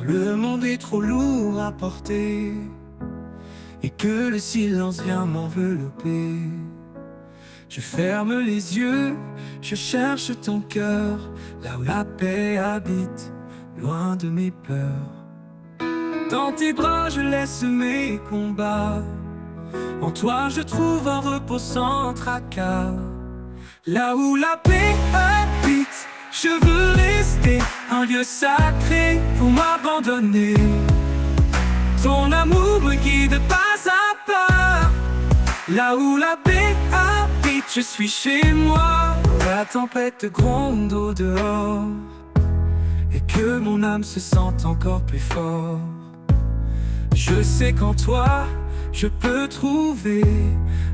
Quand le monde est trop lourd à porter et que le silence vient m'envelopper, je ferme les yeux, je cherche ton cœur, là où la paix habite, loin de mes peurs. Dans tes bras je laisse mes combats, en toi je trouve un repos sans tracas. Là où la paix habite, je veux rester un lieu sacré pour m'abandonner. Ton amour me guide pas à pas. Là où la paix habite, je suis chez moi. La tempête gronde au dehors et que mon âme se sente encore plus fort. Je sais qu'en toi, je peux trouver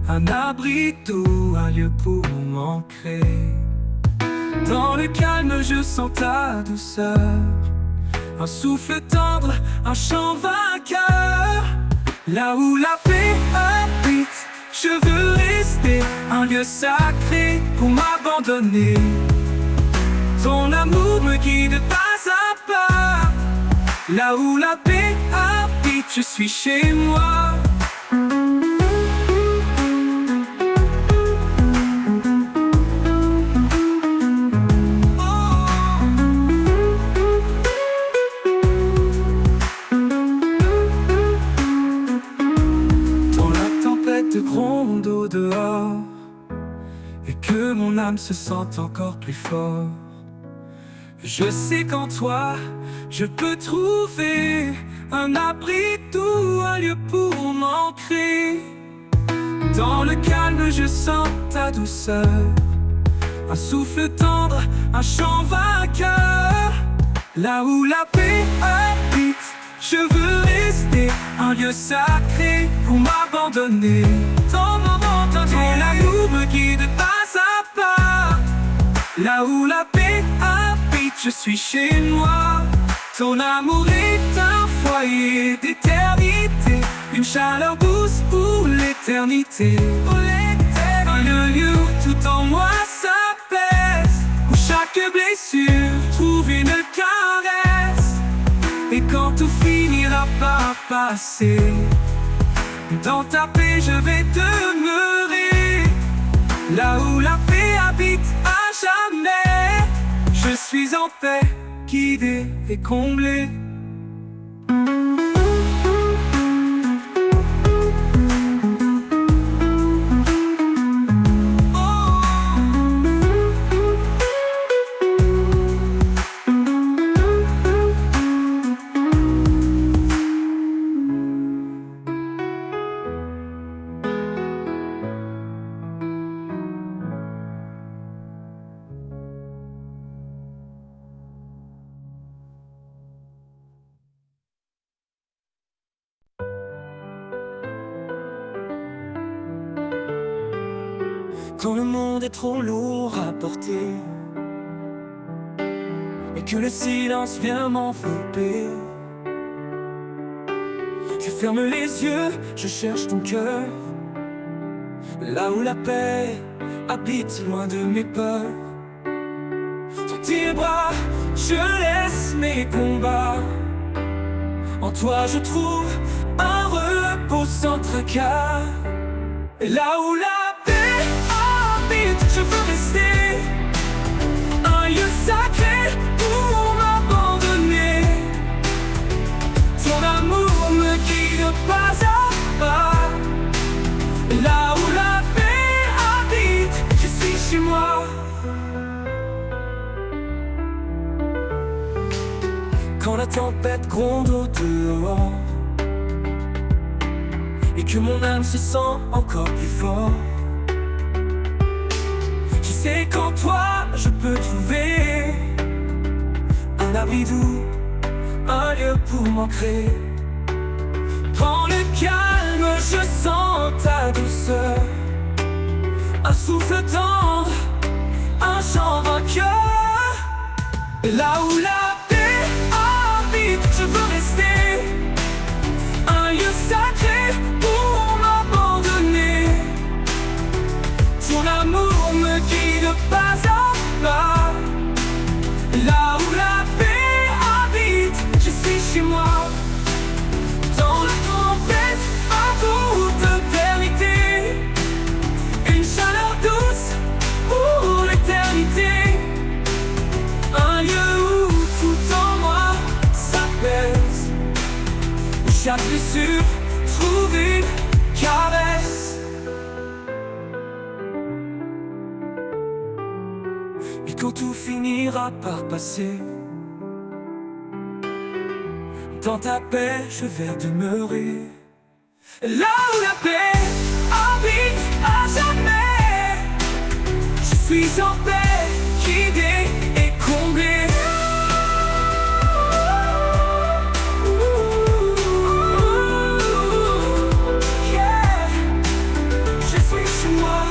un abri doux, un lieu pour m'ancrer. Dans le calme, je sens ta douceur, un souffle tendre, un chant vainqueur. Là où la paix habite, je veux rester un lieu sacré pour m'abandonner. Ton amour me guide pas à pas. Là où la paix habite, je suis chez moi. Gronde au dehors et que mon âme se sente encore plus fort. Je sais qu'en toi, je peux trouver un abri doux, un lieu pour m'ancrer. Dans le calme, je sens ta douceur, un souffle tendre, un chant vainqueur. Là où la paix habite, je veux rester un lieu sacré pour m'abandonner. Ton amour me guide pas à pas. Là où la paix habite, je suis chez moi. Ton amour est un foyer d'éternité, une chaleur douce pour l'éternité. Un lieu où tout en moi s'apaise, où chaque blessure trouve une caresse. Et quand tout finira par passer, dans ta paix je vais demeurer. Là où la paix habite à jamais, je suis en paix, guidé et comblé. Quand le monde est trop lourd à porter et que le silence vient m'envelopper, je ferme les yeux, je cherche ton cœur, là où la paix habite, loin de mes peurs. Dans tes bras, je laisse mes combats, en toi je trouve un repos sans tracas. Et là où la je veux rester un lieu sacré pour m'abandonner. Ton amour me guide pas à pas. Là où la paix habite, je suis chez moi. Quand la tempête gronde au dehors et que mon âme se sent encore plus fort, c'est qu'en toi je peux trouver un abri doux, un lieu pour m'ancrer. Dans le calme, je sens ta douceur, un souffle tendre, un chant vainqueur. Là où la paix habite, je veux rester un lieu sacré pour m'abandonner. Ton amour me guide pas à pas. Là où la paix habite, je suis chez chaque blessure trouve une caresse. Et quand tout finira par passer, dans ta paix je vais demeurer. Là où la paix habite à jamais, je suis en paix, guidé et comblé. Yeah, je suis chez moi.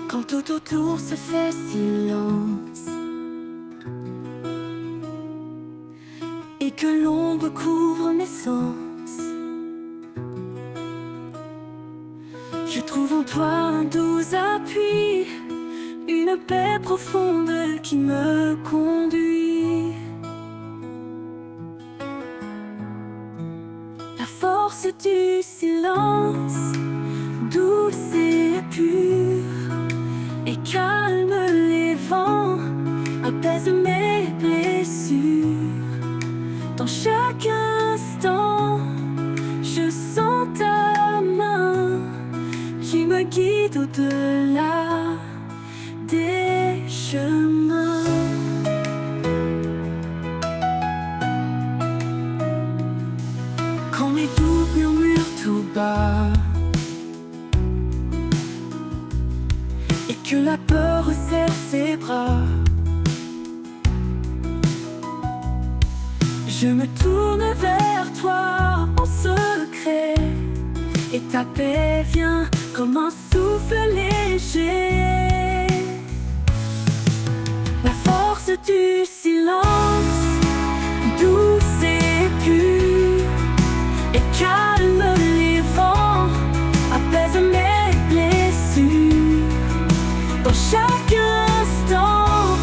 Quand tout autour se fait silence et que l'ombre couvre mes sens, je trouve en toi un doux appui, une paix profonde qui me conduit. La force du silence, douce et pure, et calme les vents, apaise mes blessures. Dans chaque instant, je sens ta main qui me guide au-delà des chemins. Quand mes doutes murmurent tout bas et que la peur resserre ses bras, je me tourne vers toi en secret, et ta paix vient comme un souffle léger. La force du silence, douce et pure, et calme les vents, apaise mes blessures. Dans chaque instant,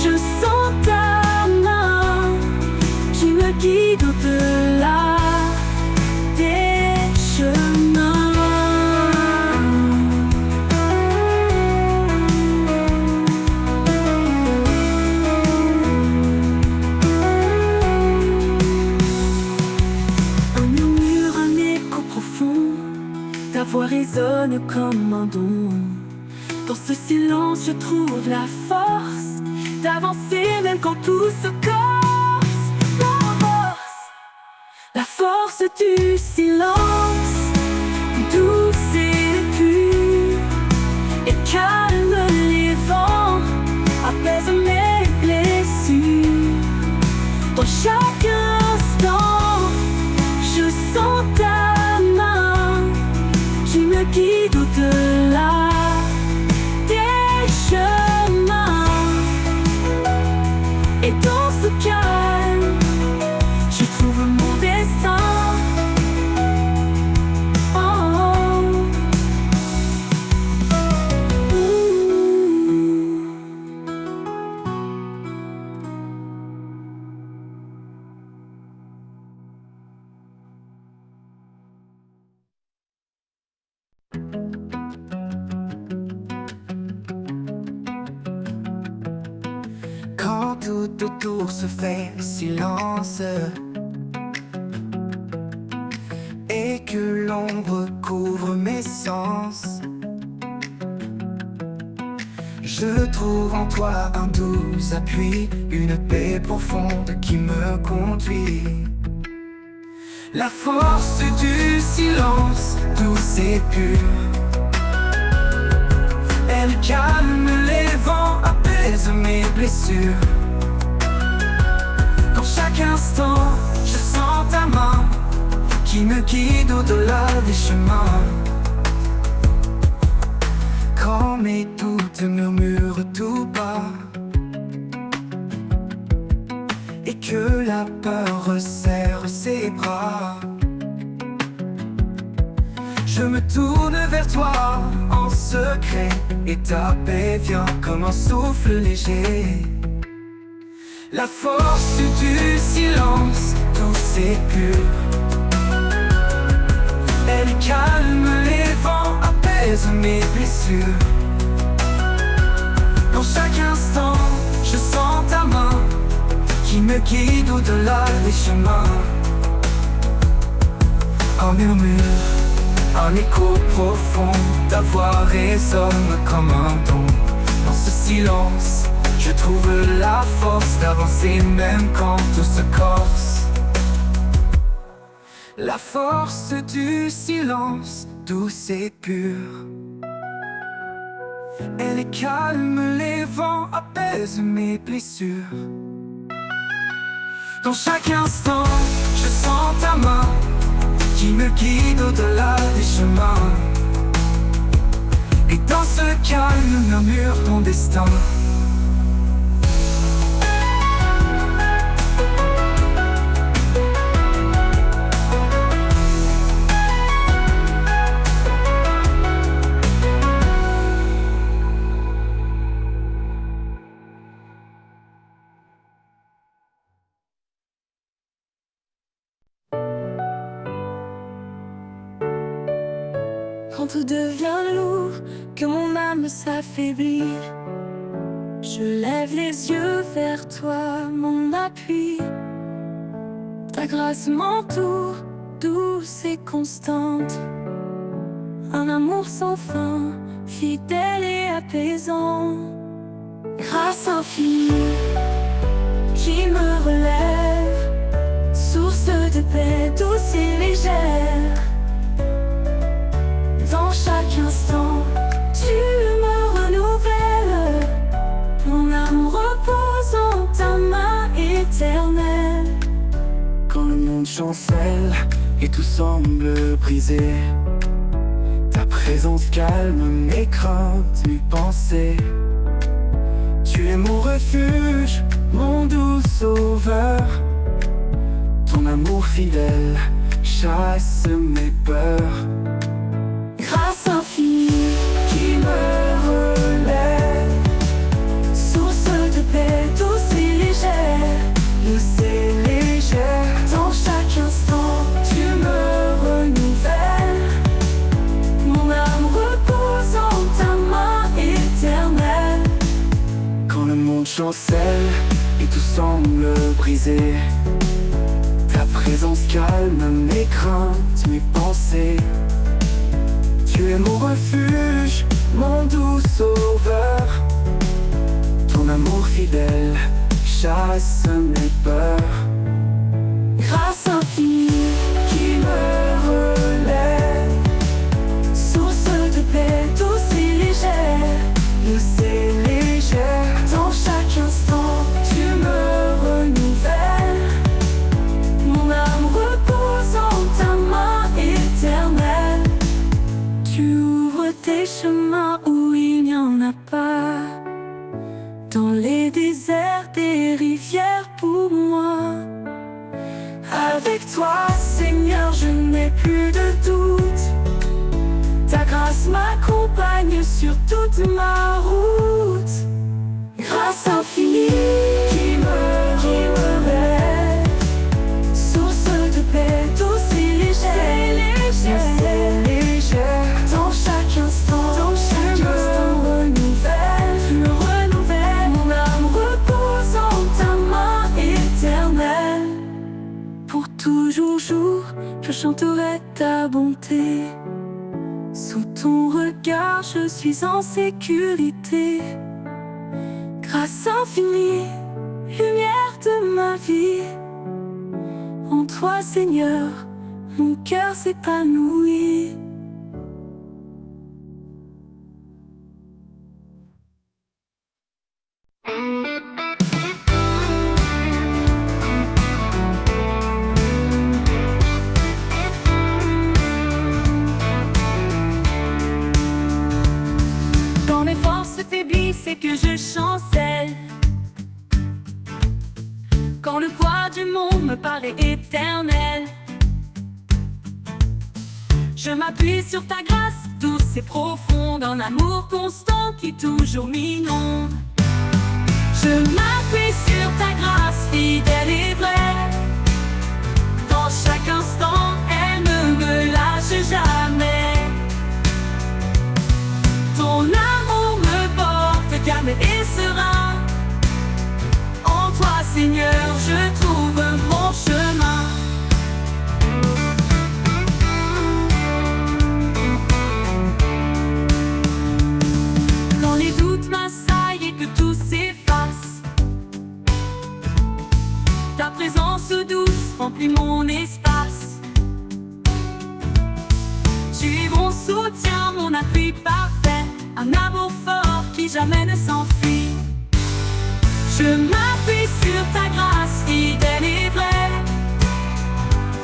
je sens ta main qui me guide au-delà des chemins. Un murmure, un écho profond, ta voix résonne comme un don. Dans ce silence, je trouve la force d'avancer même quand tout se corse. La force du silence, douce et pure, et calme les vents, apaise mes blessures. Dans chaque instant, je sens ta main qui me guide au-delà chemin. Et dans ce calme, je trouve mon destin. Oh. Quand tout autour se fait silence et que l'ombre couvre mes sens, je trouve en toi un doux appui, une paix profonde qui me conduit. La force du silence, douce et pure, elle calme les vents, apaise mes blessures. Dans chaque instant, je sens ta main qui me guide au-delà des chemins. Quand mes doutes murmurent tout bas et que la peur resserre ses bras, je me tourne vers toi en secret, et ta paix vient comme un souffle léger. La force du silence, douce et pure. Elle calme les vents, apaise mes blessures. Dans chaque instant, je sens ta main qui me guide au-delà des chemins. Un murmure, un écho profond, ta voix résonne comme un don. Dans ce silence, je trouve la force d'avancer même quand tout se corse. La force du silence, douce et pure. Elle calme les vents, apaise mes blessures. Dans chaque instant, je sens ta main qui me guide au-delà des chemins. Et dans ce calme murmure ton destin. Quand tout devient lourd, que mon âme s'affaiblit, je lève les yeux vers toi, mon appui. Ta grâce m'entoure, douce et constante. Un amour sans fin, fidèle et apaisant. Grâce infinie qui me relève, source de paix douce et légère. Dans chaque instant, tu me renouvelles. Mon âme repose en ta main éternelle. Quand le monde chancelle et tout semble brisé, ta présence calme mes craintes, mes pensées. Tu es mon refuge, mon doux sauveur. Ton amour fidèle chasse mes peurs. Grâce infinie qui me relève, source de paix douce et légère. Douce et légère. Dans chaque instant, tu me renouvelles. Mon âme repose en ta main éternelle. Quand le monde chancelle et tout semble brisé, ta présence calme mes craintes, mes pensées. Tu es mon refuge, mon doux sauveur. Ton amour fidèle chasse mes peurs. Grâce infinie qui me relève, source de paix douce et légère. Douce et légère. Dans chaque instant, tu me renouvelles. Mon âme repose en ta main éternelle. Tu ouvres tes chemins où il n'y en a pas. Dans les déserts, des rivières pour moi. Avec toi, Seigneur, je n'ai plus de doute. Ta grâce m'accompagne sur toute ma route. Grâce infinie qui me relève, source de paix douce et légère. Dans chaque instant, tu me renouvelles. Mon âme repose en ta main éternelle. Pour toujours jour, je chanterai ta bonté. Sous ton regard, je suis en sécurité. Grâce infinie, lumière de ma vie. En toi, Seigneur, mon cœur s'épanouit. Quand mes forces faiblissent et que je chancelle, quand le poids du monde me paraît éternel, je m'appuie sur ta grâce douce et profonde, un amour constant qui toujours m'inonde. Je m'appuie sur ta grâce fidèle et vraie. Dans chaque instant, elle ne me lâche jamais. Ton amour me porte calme et serein. En toi, Seigneur, je trouve mon chemin. Quand les doutes m'assaillent et que tout s'efface, ta présence douce remplit mon espace. Tu es mon soutien, mon appui parfait, un amour fort qui jamais ne s'enfuit. Je m'appuie sur ta grâce fidèle et vraie.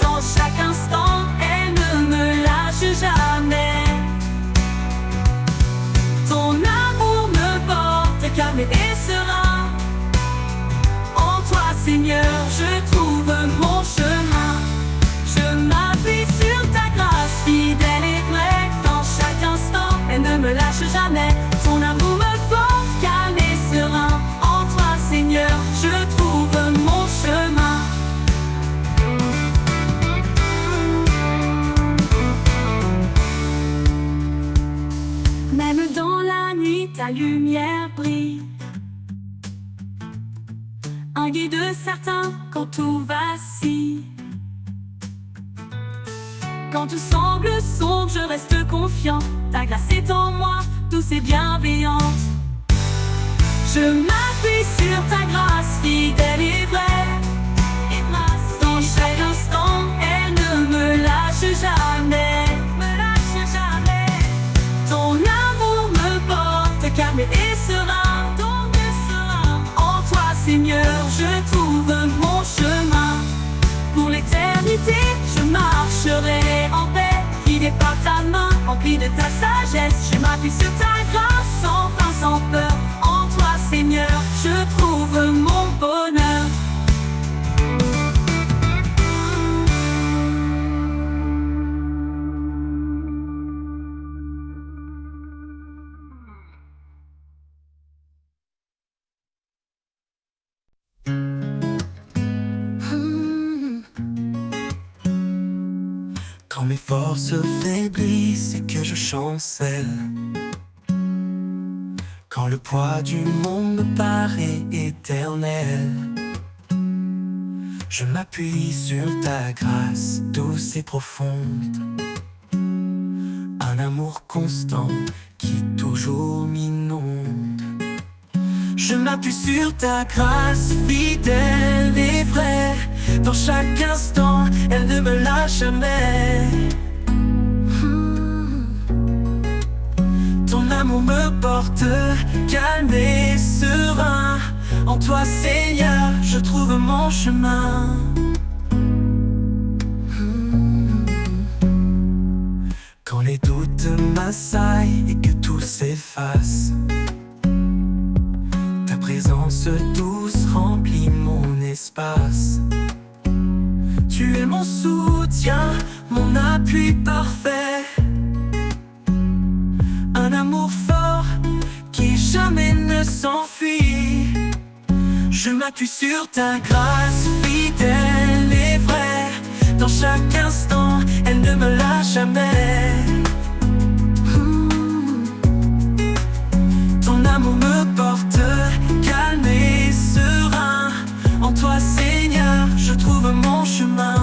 Dans chaque instant, elle ne me lâche jamais. Ton amour me porte calme et serein. En toi, Seigneur, je trouve mon chemin. Je m'appuie sur ta grâce fidèle et vraie. Dans chaque instant, elle ne me lâche jamais. Ton amour me porte calme et serein. En toi, Seigneur, je trouve mon chemin. Même dans la nuit, ta lumière brille. Un guide certain quand tout vacille. Quand tout semble sombre, je reste confiant. Ta grâce est en moi, douce et bienveillante. Je m'appuie sur ta grâce fidèle et vraie. Dans chaque instant, elle ne me lâche jamais. Ton amour me porte calme et serein. En toi, Seigneur, je trouve mon chemin. Pour l'éternité, je marcherai en paix, guidé par ta main, rempli de ta sagesse. Je m'appuie sur ta grâce, sans fin, sans peur. En toi, Seigneur, je trouve mon bonheur. Quand mes forces faiblissent et que je chancelle, quand le poids du monde me paraît éternel, je m'appuie sur ta grâce douce et profonde. Un amour constant qui toujours m'inonde. Je m'appuie sur ta grâce fidèle et vraie. Dans chaque instant, elle ne me lâche jamais. Ton amour me porte calme et serein. En toi, Seigneur, je trouve mon chemin. Quand les doutes m'assaillent et que tout s'efface, ta présence douce remplit mon espace. Tu es mon soutien, mon appui parfait, un amour fort qui jamais ne s'enfuit. Je m'appuie sur ta grâce fidèle et vraie. Dans chaque instant, elle ne me lâche jamais. Ton amour me porte calme et serein. En toi, Seigneur, je trouve mon chemin.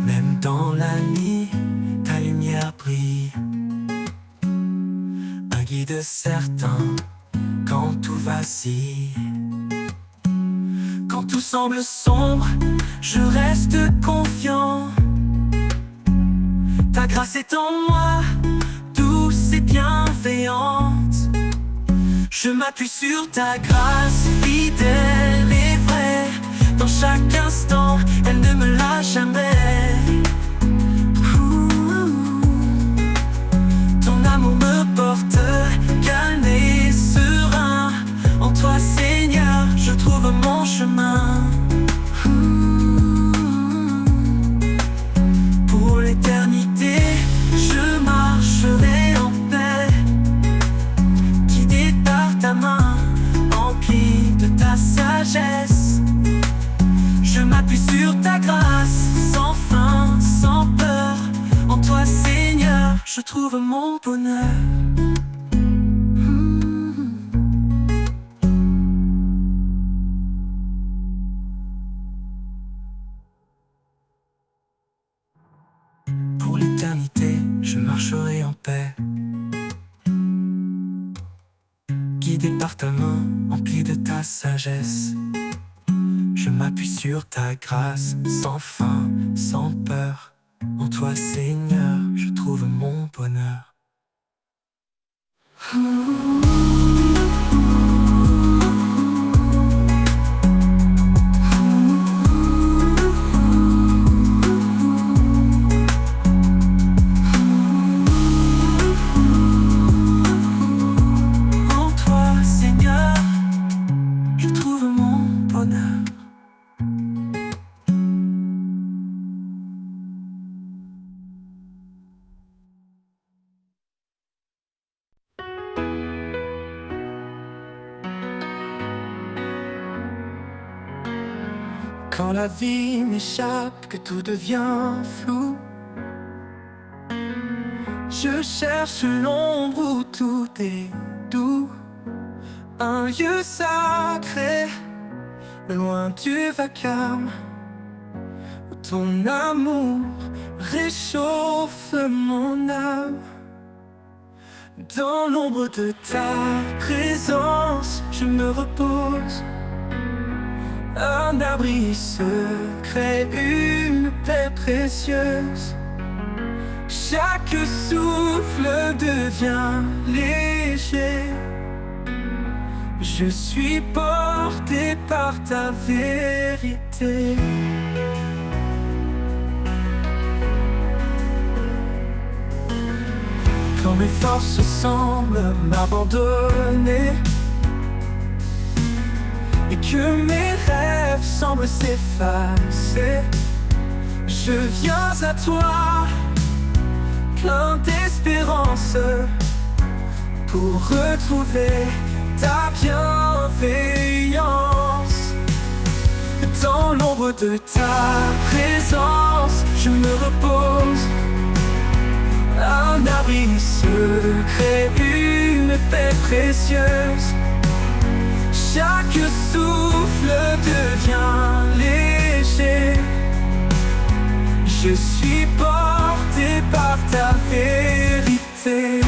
Même dans la nuit, ta lumière brille. Un guide certain quand tout vacille. Quand tout semble sombre, je reste confiant. Ta grâce est en moi, douce et bienveillante. Je m'appuie sur ta grâce fidèle et vraie. Dans chaque instant, elle ne me lâche jamais. Ton amour me porte calme et serein. En toi, Seigneur, je trouve mon chemin. Pour l'éternité, je marcherai en paix, trouve mon bonheur. Pour l'éternité, je marcherai en paix, guidé par ta main, empli de ta sagesse. Je m'appuie sur ta grâce, sans fin, sans peur. En toi, Seigneur, je trouve mon bonheur. En toi, Seigneur, je trouve mon bonheur. Quand la vie m'échappe, que tout devient flou, je cherche l'ombre où tout est doux. Un lieu sacré, loin du vacarme, où ton amour réchauffe mon âme. Dans l'ombre de ta présence, je me repose. Un abri secret, une paix précieuse. Chaque souffle devient léger. Je suis porté par ta vérité. Quand mes forces semblent m'abandonner et que mes rêves semblent s'effacer, je viens à toi, plein d'espérance, pour retrouver ta bienveillance. Dans l'ombre de ta présence, je me repose. Un abri secret, une paix précieuse. Chaque souffle devient léger. Je suis porté par ta vérité.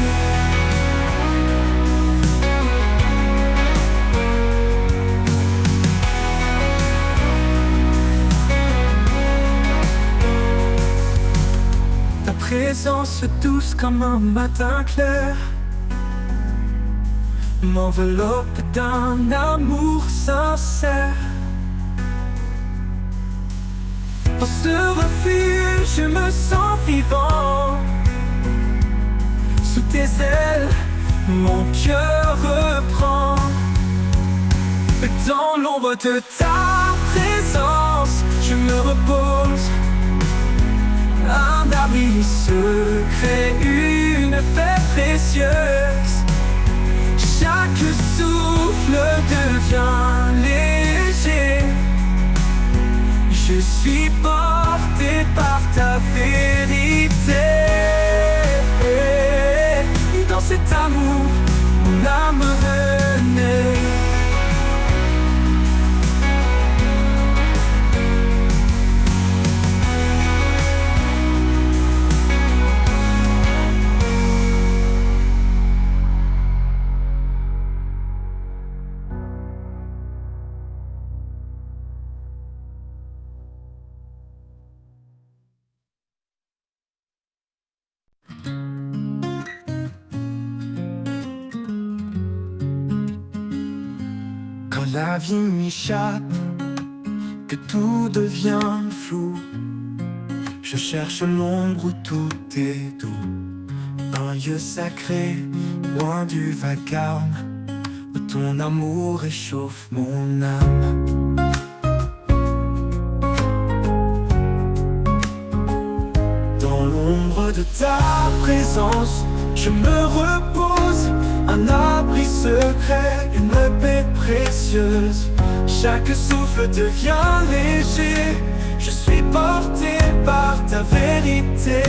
Ta présence douce comme un matin clair m'enveloppe d'un amour sincère. Dans ce refuge, je me sens vivant. Sous tes ailes, mon cœur reprend. Dans l'ombre de ta présence, je me repose. Un abri secret, une paix précieuse. Chaque souffle devient léger. Je suis porté par ta vérité. Dans cet amour, mon âme renaît. Quand la vie m'échappe, que tout devient flou, je cherche l'ombre où tout est doux. Un lieu sacré, loin du vacarme, où ton amour réchauffe mon âme. Dans l'ombre de ta présence, je me repose. Un abri secret, une paix précieuse. Chaque souffle devient léger. Je suis porté par ta vérité.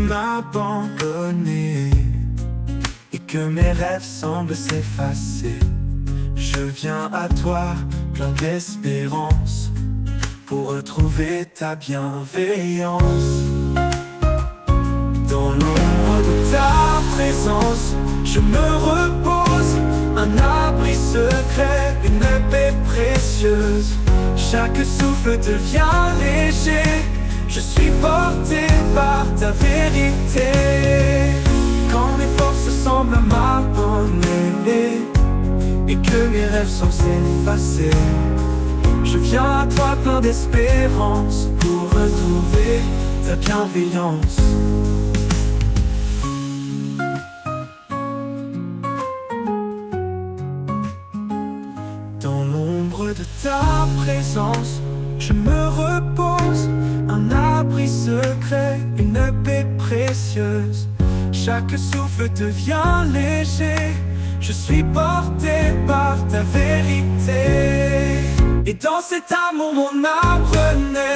m'abandonner et que mes rêves semblent s'effacer, je viens à toi plein d'espérance pour retrouver ta bienveillance. Dans l'ombre de ta présence, je me repose, un abri secret, une paix précieuse. Chaque souffle devient léger, je suis porté par ta vérité. Quand mes forces semblent m'abandonner et que mes rêves semblent s'effacer, je viens à toi plein d'espérance pour retrouver ta bienveillance. Dans l'ombre de ta présence, je me repose, un abri secret, une paix précieuse. Chaque souffle devient léger, je suis porté par ta vérité. Et dans cet amour mon âme renaît.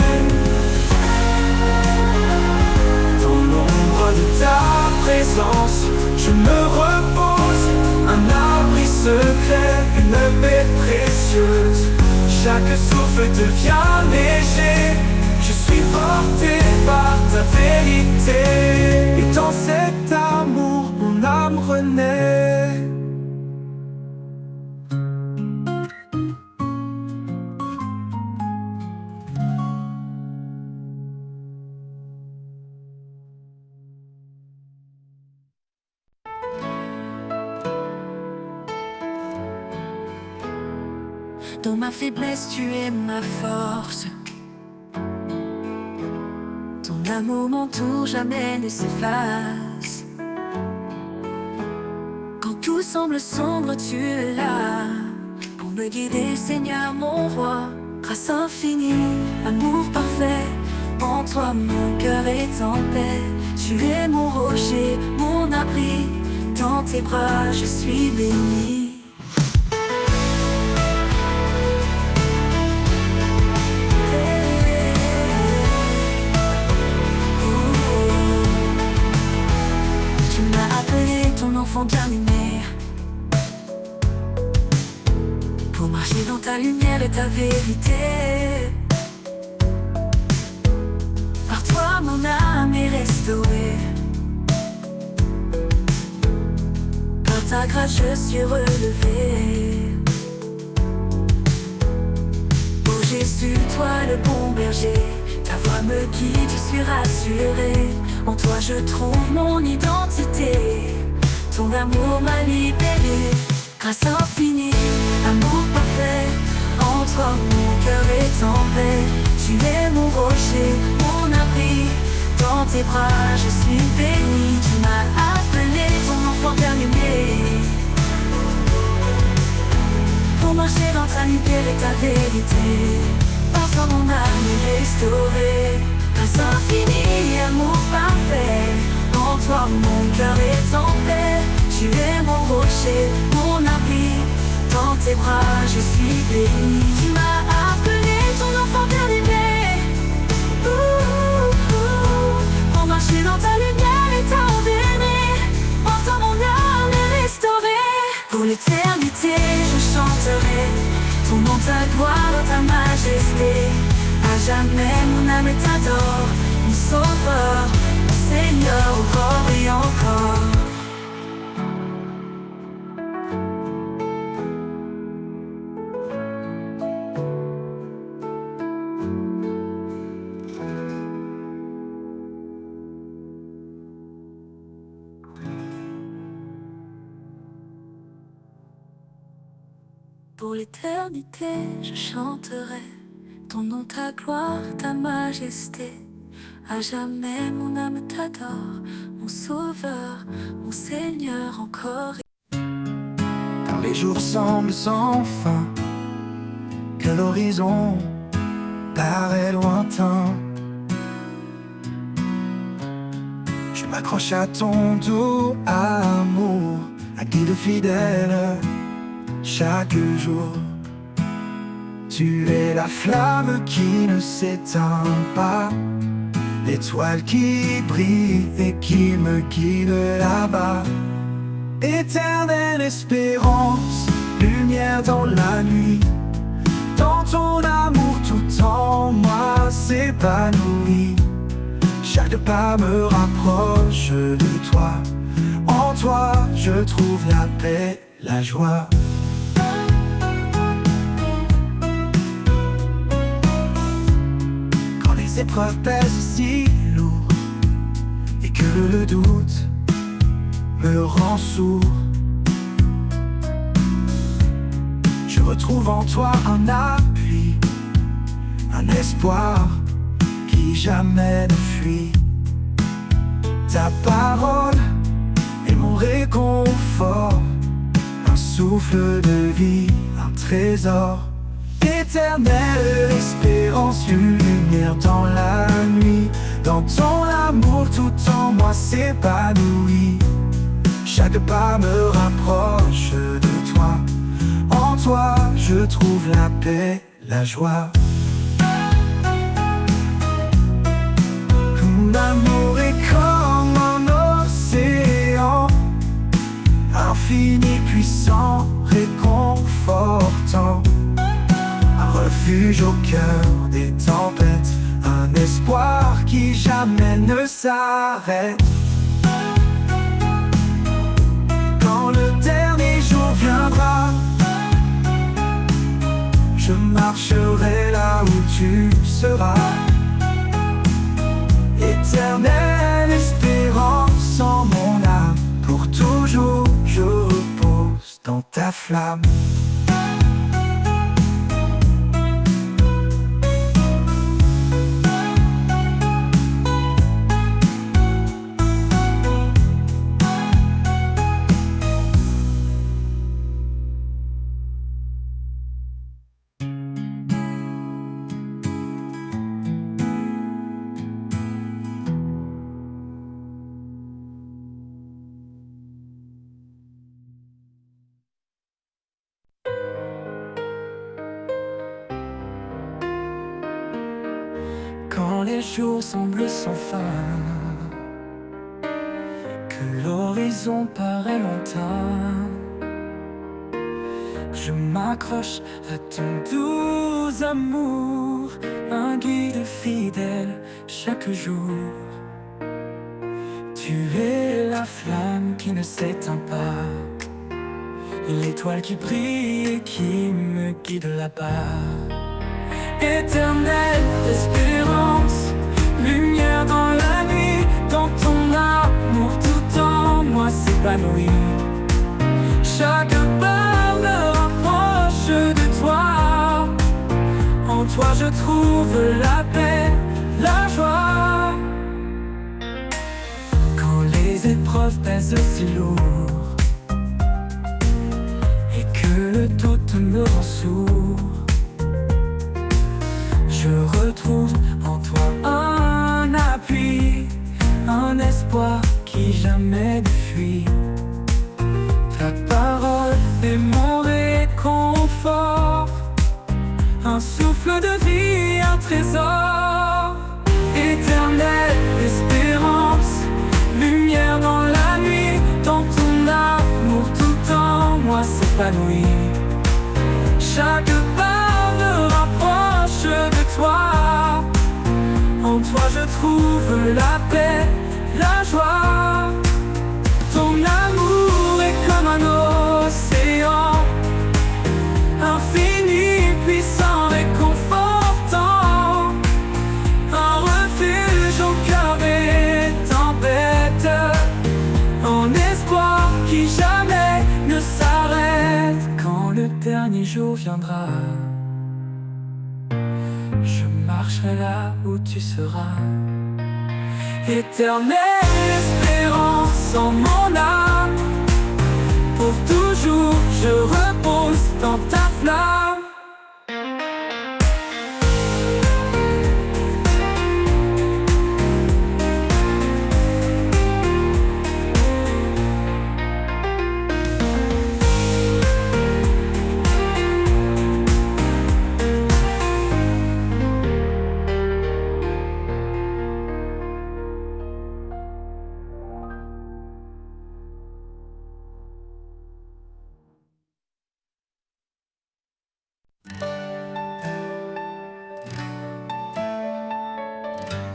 Dans l'ombre de ta présence, je me repose, un abri secret, une paix précieuse. Chaque souffle devient léger, je suis porté par ta vérité. Et dans cet amour mon âme renaît. Dans ma faiblesse, tu es ma force. Ton amour m'entoure, jamais ne s'efface. Quand tout semble sombre, tu es là pour me guider, Seigneur mon roi. Grâce infinie, amour parfait, en toi mon cœur est en paix. Tu es mon rocher, mon abri, dans tes bras je suis béni. Enfant bien-aimé, pour marcher dans ta lumière et ta vérité. Par toi mon âme est restaurée, par ta grâce je suis relevé. Oh Jésus, toi le bon berger, ta voix me guide, je suis rassuré. En toi je trouve mon identité. Ton amour m'a libéré, grâce infinie, amour parfait. En toi mon cœur est en paix. Tu es mon rocher, mon abri, dans tes bras je suis béni. Tu m'as appelé ton enfant bien-aimé, pour marcher dans ta lumière et ta vérité. Par toi mon âme est restaurée, grâce infinie, amour parfait. En toi mon cœur est en paix. Tu es mon rocher, mon abri, dans tes bras je suis béni. Tu m'as appelé ton enfant bien-aimé, pour marcher dans ta lumière et ta vérité. En toi mon âme est restaurée. Pour l'éternité je chanterai ton nom, ta gloire, ta majesté. À jamais mon âme t'adore, mon sauveur, mon Seigneur, encore et encore. Pour l'éternité, je chanterai ton nom, ta gloire, ta majesté. À jamais mon âme t'adore, mon sauveur, mon Seigneur, encore. Quand les jours semblent sans fin, que l'horizon paraît lointain, je m'accroche à ton doux amour, un guide fidèle chaque jour. Tu es la flamme qui ne s'éteint pas, l'étoile qui brille et qui me guide là-bas. Éternelle espérance, lumière dans la nuit, dans ton amour tout en moi s'épanouit. Chaque pas me rapproche de toi, en toi je trouve la paix, la joie. Quand les épreuves pèsent si lourd et que le doute me rend sourd, je retrouve en toi un appui, un espoir qui jamais ne fuit. Ta parole est mon réconfort, un souffle de vie, un trésor. Éternelle espérance, une lumière dans la nuit, dans ton amour tout en moi s'épanouit. Chaque pas me rapproche de toi, en toi je trouve la paix, la joie. L'amour est comme un océan, infini, puissant, réconfortant, un refuge au cœur des tempêtes, un espoir qui jamais ne s'arrête. Quand le dernier jour viendra, je marcherai là où tu seras. Éternelle espérance en mon âme, pour toujours je repose dans ta flamme. Quand les jours semblent sans fin, que l'horizon paraît lointain, je m'accroche à ton doux amour, un guide fidèle chaque jour. Tu es la flamme qui ne s'éteint pas, l'étoile qui brille et qui me guide là-bas. Éternelle espérance, lumière dans la nuit, dans ton amour tout en moi s'épanouit. Chaque pas me rapproche de toi, en toi je trouve la paix, la joie. Quand les épreuves pèsent si lourd et que le doute me rend sourd, je retrouve en toi un appui, un espoir qui jamais ne fuit. Ta parole est mon réconfort, un souffle de vie, un trésor. Éternelle espérance, lumière dans la nuit, dans ton amour tout en moi s'épanouit. Chaque pas me rapproche de toi, en toi je trouve la paix, la joie. Ton amour est comme un océan, infini, puissant, réconfortant, un refuge au cœur des tempêtes, un espoir qui jamais ne s'arrête. Quand le dernier jour viendra, je marcherai là où tu seras. Éternelle espérance en mon âme, pour toujours je repose dans ta flamme.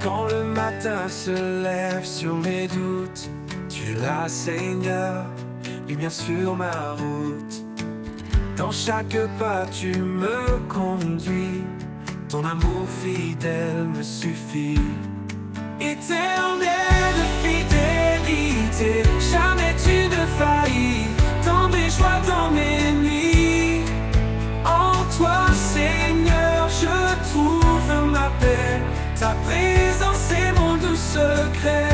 Quand le matin se lève sur mes doutes, tu es là, Seigneur, lumière sur ma route. Dans chaque pas tu me conduis, ton amour fidèle me suffit. Éternelle fidélité, jamais tu ne faillis. Dans mes joies, dans mes nuits, en toi Seigneur je trouve ma paix. Ta présence est mon doux secret.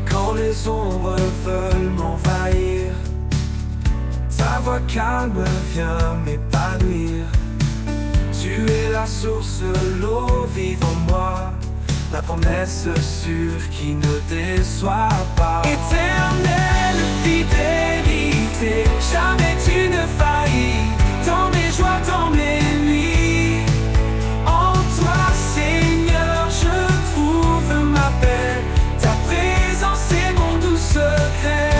Quand les ombres veulent m'envahir, ta voix calme vient m'épanouir. Tu es la source, l'eau vive en moi, la promesse sûre qui ne déçoit pas. Éternelle fidélité, jamais tu ne faillis. Dans mes joies, dans mes nuits, en toi Seigneur je trouve ma paix. Ta présence est mon doux secret.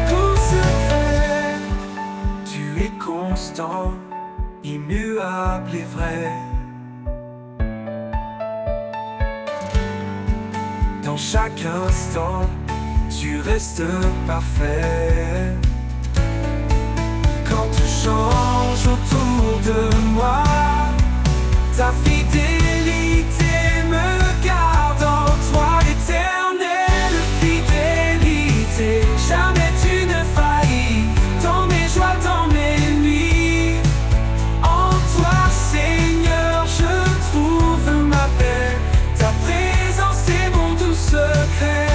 Doux secret. Tu es constant, immuable et vrai. Dans chaque instant, tu restes parfait. Quand tu changes autour de moi, ta fidélité me garde en toi. Éternelle fidélité, jamais tu ne faillis. Dans mes joies, dans mes nuits, en toi Seigneur je trouve ma paix. Ta présence est mon doux secret.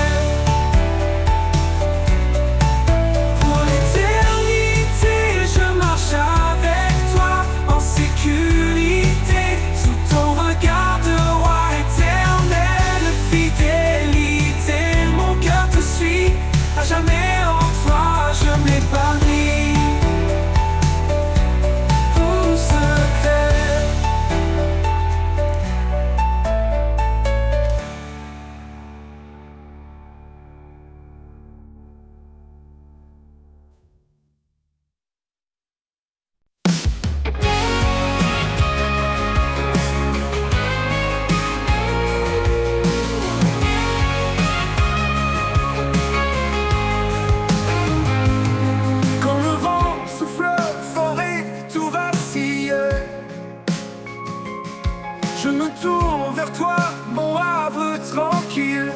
Je me tourne vers toi, mon havre tranquille.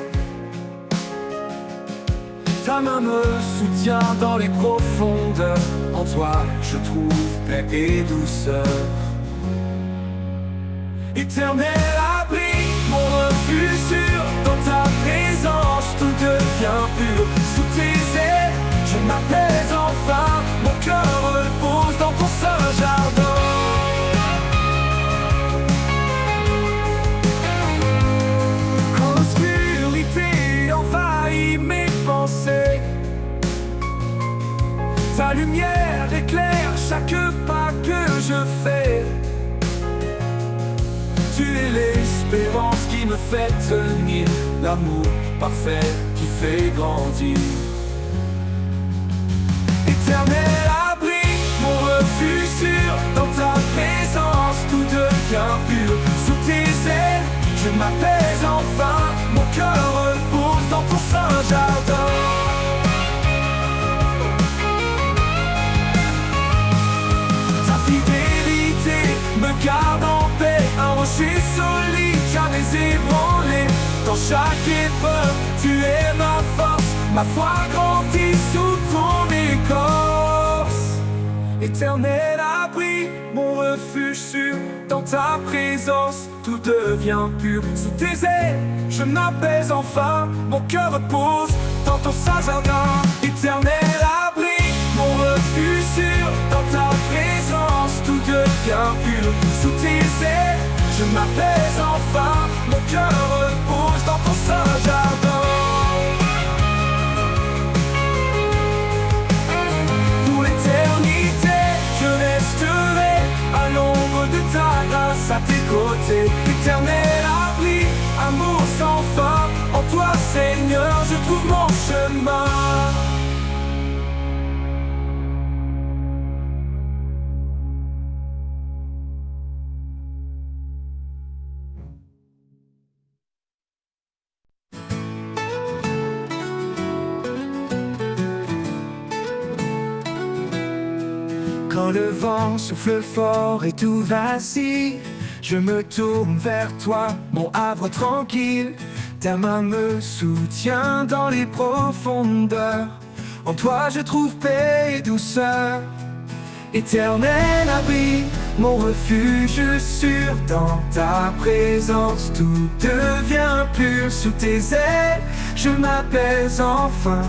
Ta main me soutient dans les profondeurs. En toi je trouve paix et douceur. Éternel abri, mon refuge sûr. Dans ta présence tout devient pur. Sous tes ailes, je m'apaise enfin. Mon cœur repose dans ton saint jardin. Ta lumière éclaire chaque pas que je fais. Tu es l'espérance qui me fait tenir, l'amour parfait qui fait grandir. Éternel abri, mon refuge sûr. Dans ta présence tout devient pur. Sous tes ailes, je m'apaise enfin. Mon cœur repose dans ton saint jardin. Me garde en paix, un rocher solide, jamais ébranlé. Dans chaque épreuve, tu es ma force. Ma foi grandit sous ton écorce. Éternel abri, mon refuge sûr. Dans ta présence, tout devient pur. Sous tes ailes, je m'apaise enfin. Mon cœur repose dans ton saint jardin. Éternel abri, mon refuge sûr. Dans ta présence, tout devient pur. Sous tes ailes, je m'apaise enfin. Mon cœur repose dans ton saint jardin. Pour l'éternité, je resterai à l'ombre de ta grâce à tes côtés. Éternel abri, amour sans fin. En toi, Seigneur, je trouve mon chemin. Quand le vent souffle fort et tout vacille, je me tourne vers toi, mon havre tranquille. Ta main me soutient dans les profondeurs. En toi je trouve paix et douceur. Éternel abri, mon refuge sûr. Dans ta présence tout devient pur. Sous tes ailes, je m'apaise enfin.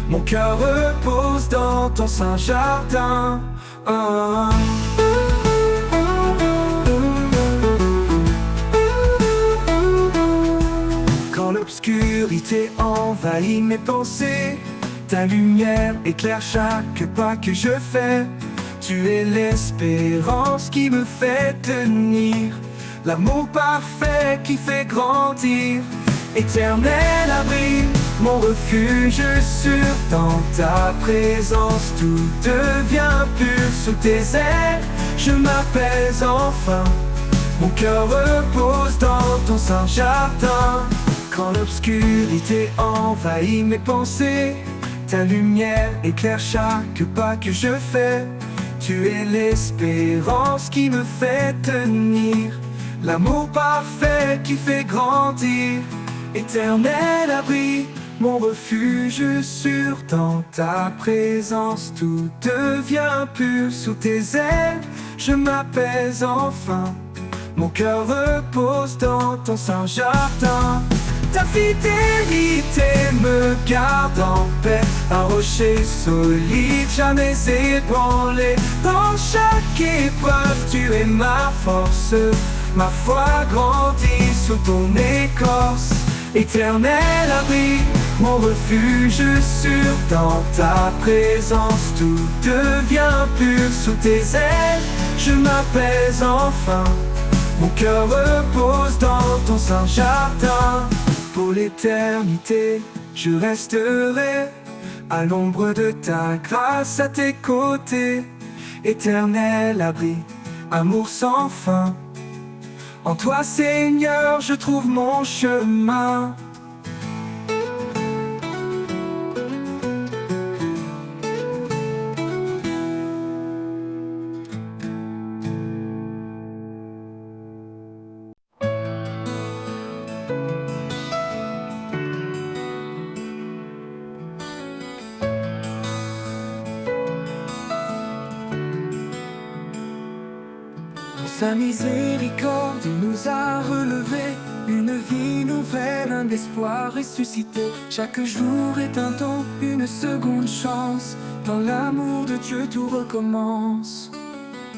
Mon cœur repose dans ton saint jardin. Quand l'obscurité envahit mes pensées, ta lumière éclaire chaque pas que je fais. Tu es l'espérance qui me fait tenir, l'amour parfait qui fait grandir. Éternel abri, mon refuge sûr. Dans ta présence tout devient pur. Sous tes ailes, je m'apaise enfin. Mon cœur repose dans ton saint jardin. Quand l'obscurité envahit mes pensées, ta lumière éclaire chaque pas que je fais. Tu es l'espérance qui me fait tenir, l'amour parfait qui fait grandir. Éternel abri, mon refuge sûr. Dans ta présence tout devient pur. Sous tes ailes, je m'apaise enfin. Mon cœur repose dans ton saint jardin. Ta fidélité me garde en paix, un rocher solide, jamais ébranlé. Dans chaque épreuve, tu es ma force, ma foi grandit sous ton écorce. Éternel abri, mon refuge sûr. Dans ta présence, tout devient pur. Sous tes ailes, je m'apaise enfin. Mon cœur repose dans ton saint jardin. Pour l'éternité, je resterai à l'ombre de ta grâce, à tes côtés. Éternel abri, amour sans fin. En toi, Seigneur, je trouve mon chemin. Sa miséricorde nous a relevés, une vie nouvelle, un espoir ressuscité. Chaque jour est un don, une seconde chance. Dans l'amour de Dieu tout recommence.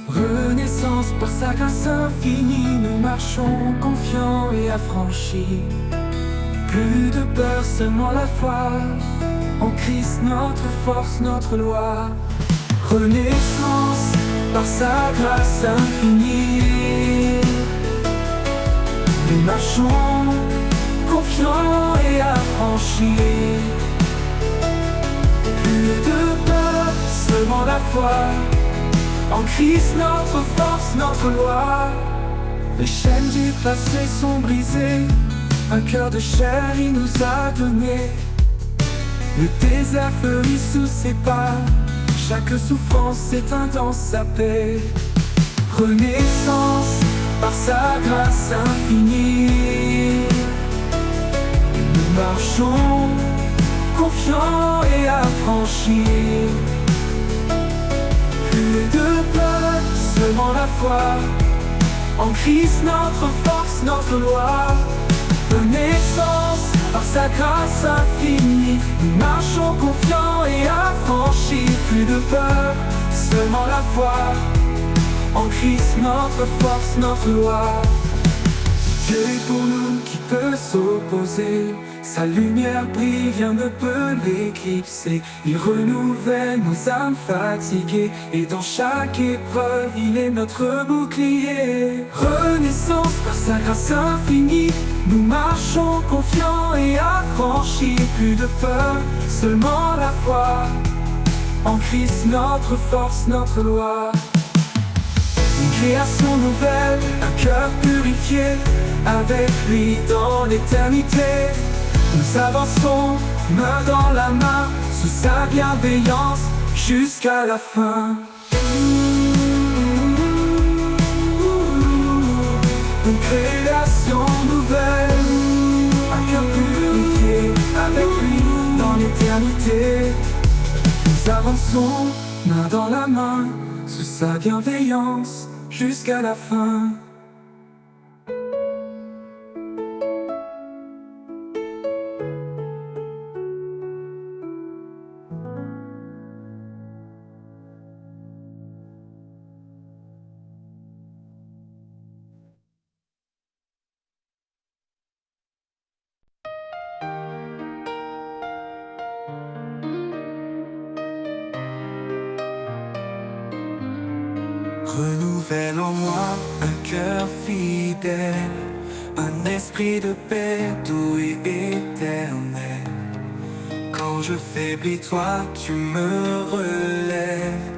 Renaissance par sa grâce infinie, nous marchons confiants et affranchis. Plus de peur, seulement la foi. En Christ notre force, notre loi. Renaissance par sa grâce infinie, nous marchons confiants et affranchis. Plus de peur, seulement la foi. En Christ notre force, notre loi. Les chaînes du passé sont brisées, un cœur de chair il nous a donné. Le désert fleurit sous ses pas, chaque souffrance éteint dans sa paix. Renaissance par sa grâce infinie, nous marchons confiants et affranchis. Plus de peur, seulement la foi. En Christ notre force, notre loi. Renaissance par sa grâce infinie, nous marchons confiants et affranchis. Plus de peur, seulement la foi. En Christ notre force, notre loi. Dieu est pour nous, qui peut s'opposer? Sa lumière brille, rien ne peut l'éclipser. Il renouvelle nos âmes fatiguées, et dans chaque épreuve, il est notre bouclier. Renaissance par sa grâce infinie, nous marchons confiants et affranchis. Plus de peur, seulement la foi. En Christ notre force, notre loi. Une création nouvelle, un cœur purifié, avec lui dans l'éternité. Nous avancerons main dans la main, sous sa bienveillance, jusqu'à la fin. une création nouvelle, un cœur purifié avec lui dans l'éternité. Nous avançons main dans la main sous sa bienveillance jusqu'à la fin. Renouvelle en moi un cœur fidèle, un esprit de paix doux et éternel. Quand je faiblis, toi tu me relèves,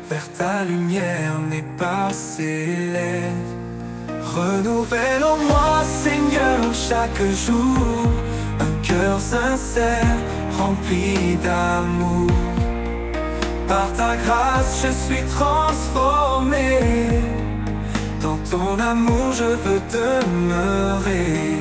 vers ta lumière mes pas s'élèvent. Renouvelle en moi, Seigneur, chaque jour, un cœur sincère, rempli d'amour. Par ta grâce, je suis transformé. Dans ton amour, je veux demeurer.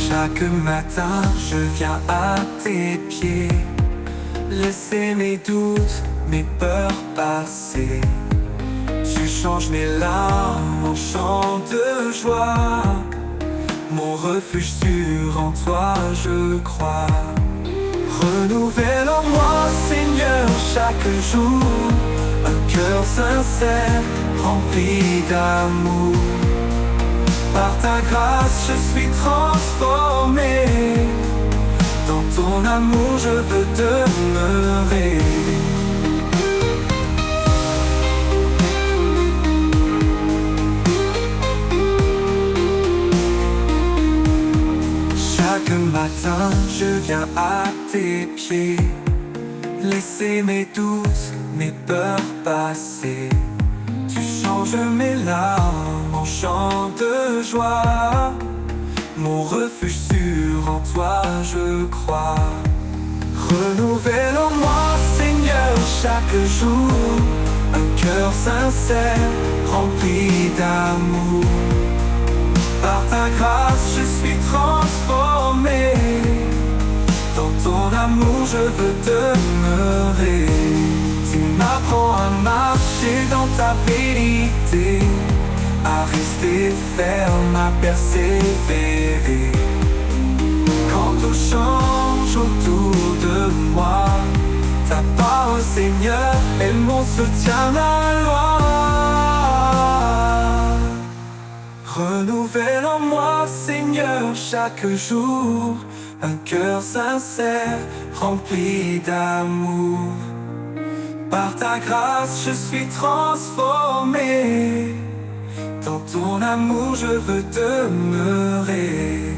Chaque matin, je viens à tes pieds, laisser mes doutes, mes peurs passer. Tu changes mes larmes en chants de joie. Mon refuge sûr, en toi je crois. Renouvelle en moi, Seigneur, chaque jour, un cœur sincère, rempli d'amour. Par ta grâce, je suis transformé. Dans ton amour, je veux demeurer. Chaque matin, je viens à tes pieds, laisser mes doutes, mes peurs passer. Tu changes mes larmes en chants de joie. Mon refuge sûr, en toi je crois. Renouvelle en moi, Seigneur, chaque jour, un cœur sincère, rempli d'amour. Par ta grâce, je suis transformé. Dans ton amour, je veux demeurer. Tu m'apprends à marcher dans ta vérité, à rester ferme, à persévérer. Quand tout change autour de moi, ta parole, Seigneur, est mon soutien, ma loi. Renouvelle en moi, Seigneur, chaque jour, un cœur sincère, rempli d'amour. Par ta grâce, je suis transformé. Dans ton amour, je veux demeurer.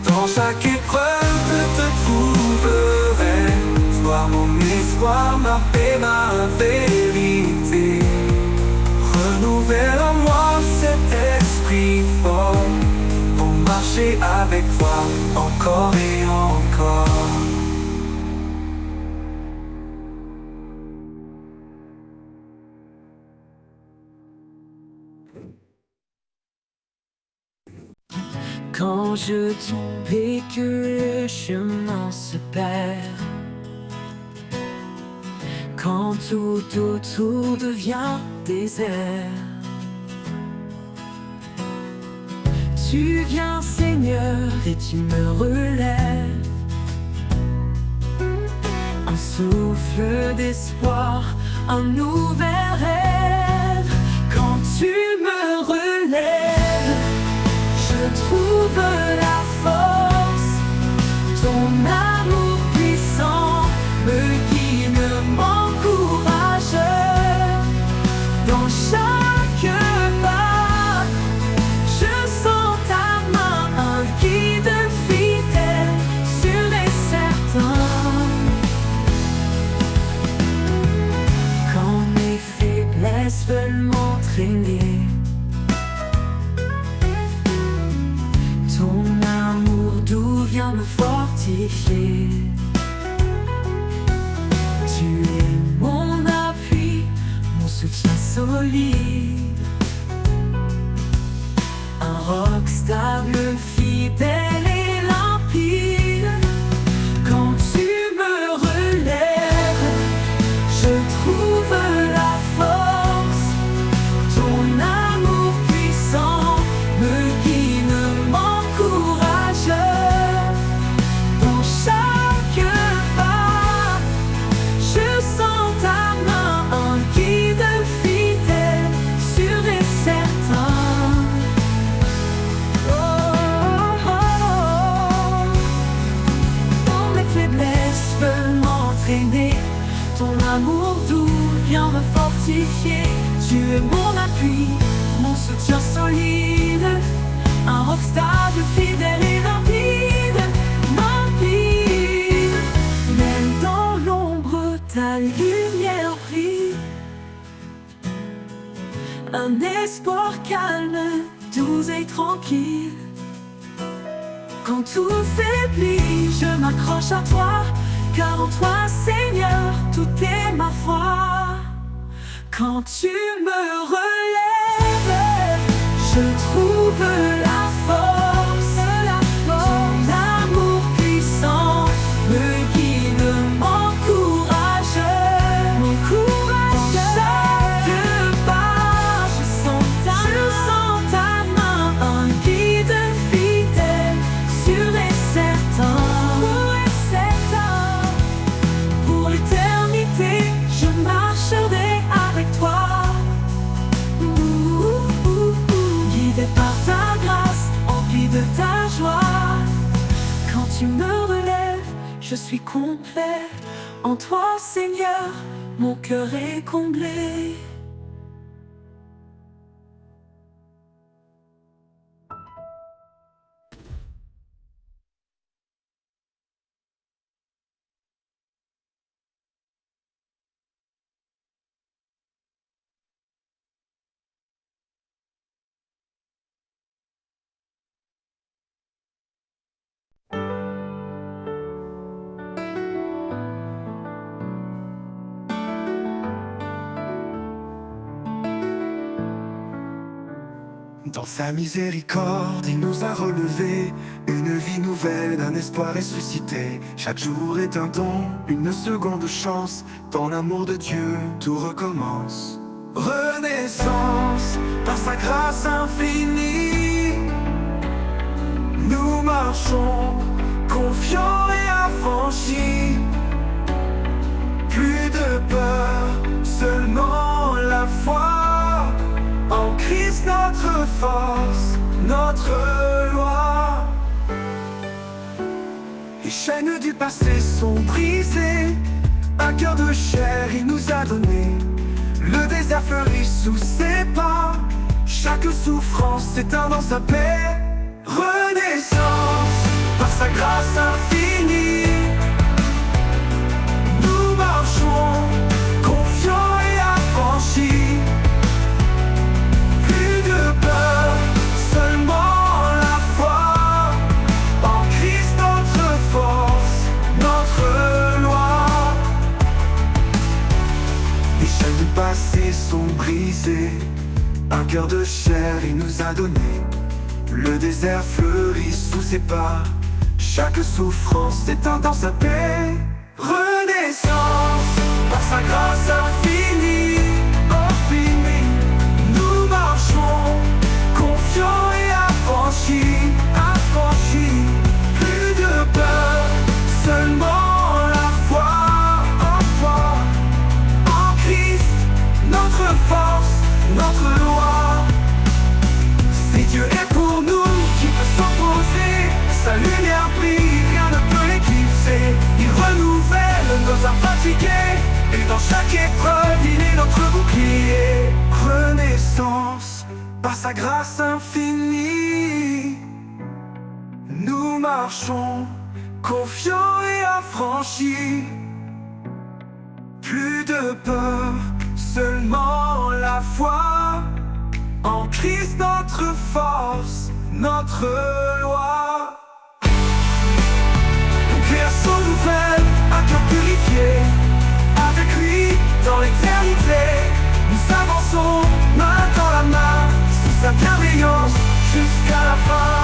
Dans chaque épreuve, je te trouverai. Sois mon espoir, ma paix, ma vérité. Renouvelle en moi cet esprit fort, pour marcher avec toi encore et encore. Quand je tombe et que le chemin se perd, quand tout autour devient désert, tu viens, Seigneur, et tu me relèves. Un souffle d'espoir, un nouvel rêve. Quand tu me relèves, je trouve la force. Ton amour puissant me guide, m'encourage. Dans chaque pas, je sens ta main, un guide fidèle, sûr et certain. Quand mes faiblesses veulent m'entraîner, ton amour doux vient me fortifier. solide. Un roc stable, fidèle et limpide. Quand tu me relèves, je trouve la force. Ton amour puissant me guide, m'encourage. Dans chaque pas, je sens ta main, un guide fidèle, sûr et certain. Oh, oh, oh. Dans mes faiblesses veulent m'entraîner. Ton amour doux vient me fortifier. Tu es mon appui, mon soutien solide. Un roc stable, fidèle et limpide. Limpide. Même dans l'ombre, ta lumière brille. Un espoir calme, doux et tranquille. Quand tout faiblit, je m'accroche à toi. Car en toi, Seigneur, tout est ma foi. Quand tu me relèves, je trouve la force. Ton amour puissant me guide, m'encourage. Dans chaque pas, je sens ta main, un guide fidèle, sûr et certain. Pour l'éternité, je marcherai avec toi. Guidé par ta grâce, empli de ta joie. Quand tu me relèves, je suis complet. En toi, Seigneur, mon cœur est comblé. Dans sa miséricorde, il nous a relevés. Une vie nouvelle, d'un espoir ressuscité. Chaque jour est un don, une seconde chance. Dans l'amour de Dieu, tout recommence. Renaissance, par sa grâce infinie. Nous marchons, confiants et affranchis. Plus de peur, seulement la foi. En Christ notre force, notre loi. Les chaînes du passé sont brisées. Un cœur de chair il nous a donné. Le désert fleurit sous ses pas. Chaque souffrance s'éteint dans sa paix. Renaissance, par sa grâce infinie. Nous marchons, confiants et affranchis. Peur, seulement la foi. En Christ notre force, notre loi. Les chaînes du passé sont brisées. Un cœur de chair il nous a donné. Le désert fleurit sous ses pas. Chaque souffrance s'éteint dans sa paix. Renaissance, par sa grâce infinie. Confiants et affranchis, affranchis. Plus de peur, seulement la foi. En foi, en Christ, notre force, notre loi. Si Dieu est pour nous, qui peut s'opposer? Sa lumière brille, rien ne peut l'éclipser. Il renouvelle nos âmes fatiguées. Et dans chaque épreuve, il est notre bouclier. Renaissance, par sa grâce infinie. Nous marchons, confiants et affranchis. Plus de peur, seulement la foi. En Christ notre force, notre loi. Création nouvelle, un cœur purifié. Avec lui, dans l'éternité, nous avançons. jusqu'à la fin.